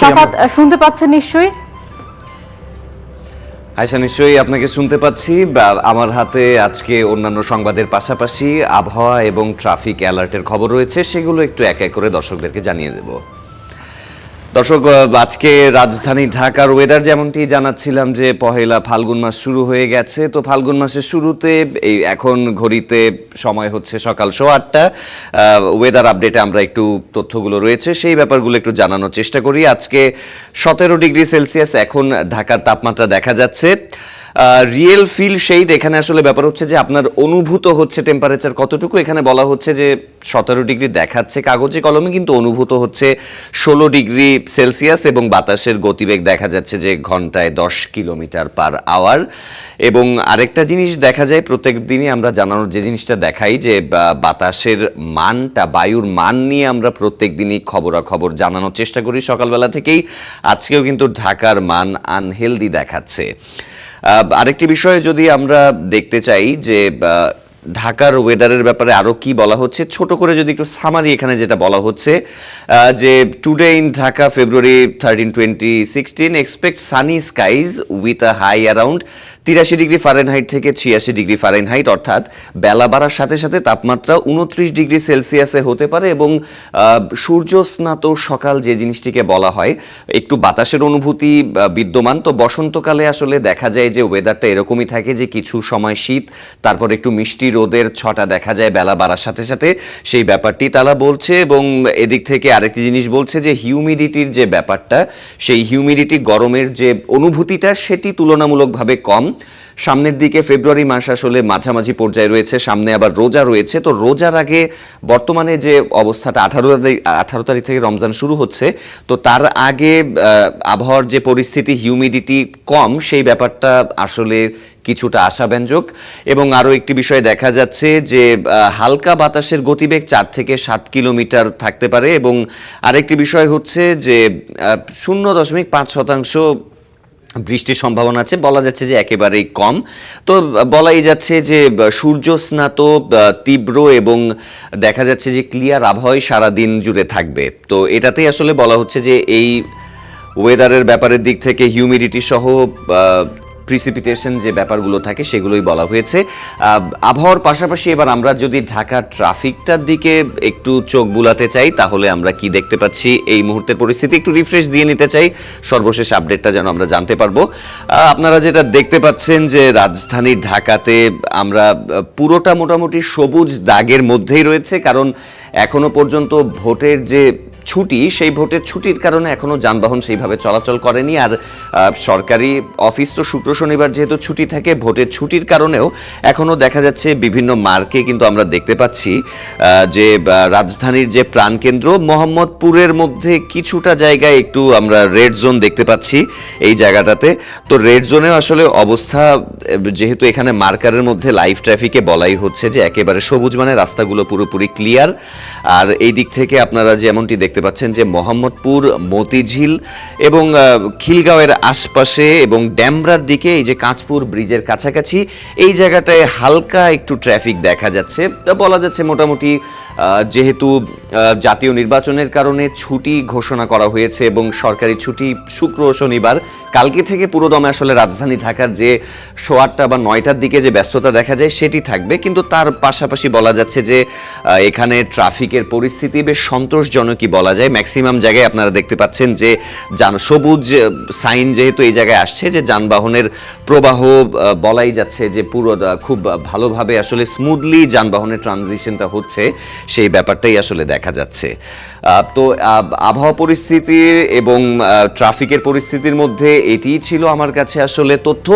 সাফাত শুনতে পাচ্ছেন নিশ্চয়ই? আয়শা, নিশ্চয়ই আপনাকে শুনতে পাচ্ছি। আমার হাতে আজকে অন্যান্য সংবাদের পাশাপাশি আবহাওয়া এবং ট্রাফিক অ্যালার্টের খবর রয়েছে, সেগুলো একটু এক এক করে দর্শকদেরকে জানিয়ে দেব। দর্শক, আজকে রাজধানী ঢাকার ওয়েদার যেমনটি জানাচ্ছিলাম যে পহেলা ফাল্গুন মাস শুরু হয়ে গেছে। তো ফাল্গুন মাসের শুরুতে এই এখন ঘড়িতে সময় হচ্ছে সকাল 8:15। ওয়েদার আপডেটে আমরা একটু তথ্যগুলো রয়েছে সেই ব্যাপারগুলো একটু জানানোর চেষ্টা করি। আজকে 17 ডিগ্রি সেলসিয়াস এখন ঢাকার তাপমাত্রা দেখা যাচ্ছে। রিয়েল ফিল শেড এখানে আসলে ব্যাপার হচ্ছে যে আপনার অনুভূত হচ্ছে টেম্পারেচার কতটুকু। এখানে বলা হচ্ছে যে 17 ডিগ্রি দেখাচ্ছে কাগজে কলমে, কিন্তু অনুভূত হচ্ছে 16 ডিগ্রি সেলসিয়াস এবং বাতাসের গতিবেগ দেখা যাচ্ছে যে ঘন্টায় 10 কিলোমিটার পার আওয়ার। এবং আরেকটা জিনিস দেখা যায় প্রত্যেক দিনই আমরা জানানোর যে জিনিসটা দেখাই যে বাতাসের মানটা, বায়ুর মান নিয়ে আমরা প্রত্যেক দিনই খবরাখবর জানানোর চেষ্টা করি সকালবেলা থেকেই। আজকেও কিন্তু ঢাকার মান আনহেলদি দেখাচ্ছে। আরেকটি বিষয়ে যদি আমরা দেখতে চাই যে ঢাকার ওয়েদারের ব্যাপারে আরও কি বলা হচ্ছে, ছোট করে যদি একটু সামারি এখানে যেটা বলা হচ্ছে যে today in Dhaka February 13, 2016 expect sunny skies with a high around 83 degree Fahrenheit থেকে 86 ডিগ্রি ফারেনহাইট, অর্থাৎ বেলা বাড়ার সাথে সাথে তাপমাত্রা 29 ডিগ্রি সেলসিয়াসে হতে পারে। এবং সূর্য স্নাত সকাল যে জিনিসটিকে বলা হয়, একটু বাতাসের অনুভূতি বিদ্যমান। তো বসন্তকালে আসলে দেখা যায় যে ওয়েদারটা এরকমই থাকে যে কিছু সময় শীত, তারপর একটু মিষ্টি রোদের ছটা দেখা যায় বেলা বাড়ার সাথে সাথে, সেই ব্যাপারটি তারা বলছে। এবং এদিক থেকে আরেকটি জিনিস বলছে যে হিউমিডিটির যে ব্যাপারটা, সেই হিউমিডিটি গরমের যে অনুভূতিটা সেটি তুলনামূলকভাবে কম। সামনের দিকে ফেব্রুয়ারি মাস আসলে মাঝামাঝি পর্যায়ে রয়েছে, সামনে আবার রোজা রয়েছে। তো রোজার আগে বর্তমানে যে অবস্থাটা 18 তারিখ থেকে রমজান শুরু হচ্ছে, তো তার আগে আবহাওয়ার যে পরিস্থিতি, হিউমিডিটি কম, সেই ব্যাপারটা আসলে কিছুটা আশাব্যঞ্জক। এবং আরও একটি বিষয় দেখা যাচ্ছে যে হালকা বাতাসের গতিবেগ 4 থেকে 7 কিলোমিটার থাকতে পারে। এবং আরেকটি বিষয় হচ্ছে যে 0.5% বৃষ্টির সম্ভাবনা আছে, বলা যাচ্ছে যে একেবারেই কম। তো বলাই যাচ্ছে যে সূর্য স্নাত তীব্র এবং দেখা যাচ্ছে যে ক্লিয়ার আবহাওয়াই সারাদিন জুড়ে থাকবে। তো এটাতেই আসলে বলা হচ্ছে যে এই ওয়েদারের ব্যাপারের দিক থেকে হিউমিডিটি সহ প্রিসিপিটেশন যে ব্যাপারগুলো থাকে সেগুলোই বলা হয়েছে। আবহাওয়ার পাশাপাশি এবার আমরা যদি ঢাকার ট্রাফিকটার দিকে একটু চোখ বুলাতে চাই, তাহলে আমরা কি দেখতে পাচ্ছি এই মুহূর্তের পরিস্থিতি একটু রিফ্রেশ দিয়ে নিতে চাই, সর্বশেষ আপডেটটা যেন আমরা জানতে পারবো। আপনারা যেটা দেখতে পাচ্ছেন যে রাজধানী ঢাকাতে আমরা পুরোটা মোটামুটি সবুজ দাগের মধ্যেই রয়েছে, কারণ এখনো পর্যন্ত ভোটের যে ছুটি, সেই ভোটের ছুটির কারণে এখনো যানবাহন সেইভাবে চলাচল করেনি। আর সরকারি অফিস তো শুক্র শনিবার যেহেতু ছুটি থাকে, ভোটের ছুটির কারণেও এখনো দেখা যাচ্ছে বিভিন্ন মার্কে কিন্তু আমরা দেখতে পাচ্ছি যে রাজধানীর যে প্রাণকেন্দ্র মোহাম্মদপুরের মধ্যে কিছুটা জায়গায় একটু আমরা রেড জোন দেখতে পাচ্ছি এই জায়গাটাতে। তো রেড জোনেও আসলে অবস্থা, যেহেতু এখানে মার্কারের মধ্যে লাইভ ট্রাফিকে বলাই হচ্ছে যে একেবারে সবুজ, মানে রাস্তাগুলো পুরোপুরি ক্লিয়ার। আর এই দিক থেকে আপনারা যেমনটি দেখতে পাচ্ছেন যে মোহাম্মদপুর, মতিঝিল এবং খিলগাঁওয়ের আশপাশে এবং ড্যামরার দিকে, এই যে কাঁচপুর ব্রিজের কাছাকাছি এই জায়গাটায় হালকা একটু ট্রাফিক দেখা যাচ্ছে। বলা যাচ্ছে মোটামুটি যেহেতু জাতীয় নির্বাচনের কারণে ছুটি ঘোষণা করা হয়েছে এবং সরকারি ছুটি শুক্র ও শনিবার, কালকে থেকে পুরোদমে আসলে রাজধানী ঢাকার যে 8:30 বা 9টার দিকে যে ব্যস্ততা দেখা যায় সেটি থাকবে। কিন্তু তার পাশাপাশি বলা যাচ্ছে যে এখানে ট্রাফিকের পরিস্থিতি বেশ সন্তোষজনকই বলা যায়। ম্যাক্সিমাম জায়গায় আপনারা দেখতে পাচ্ছেন যে সবুজ সাইন যেহেতু এই জায়গায় আসছে, যে যানবাহনের প্রবাহ বলাই যাচ্ছে যে পুরো খুব ভালোভাবে আসলে স্মুথলি যানবাহনের ট্রানজিশনটা হচ্ছে, সেই ব্যাপারটাই আসলে দেখা যাচ্ছে। তো আবহাওয়া পরিস্থিতি এবং ট্রাফিকের পরিস্থিতির মধ্যে এটিই ছিল আমার কাছে আসলে তথ্য।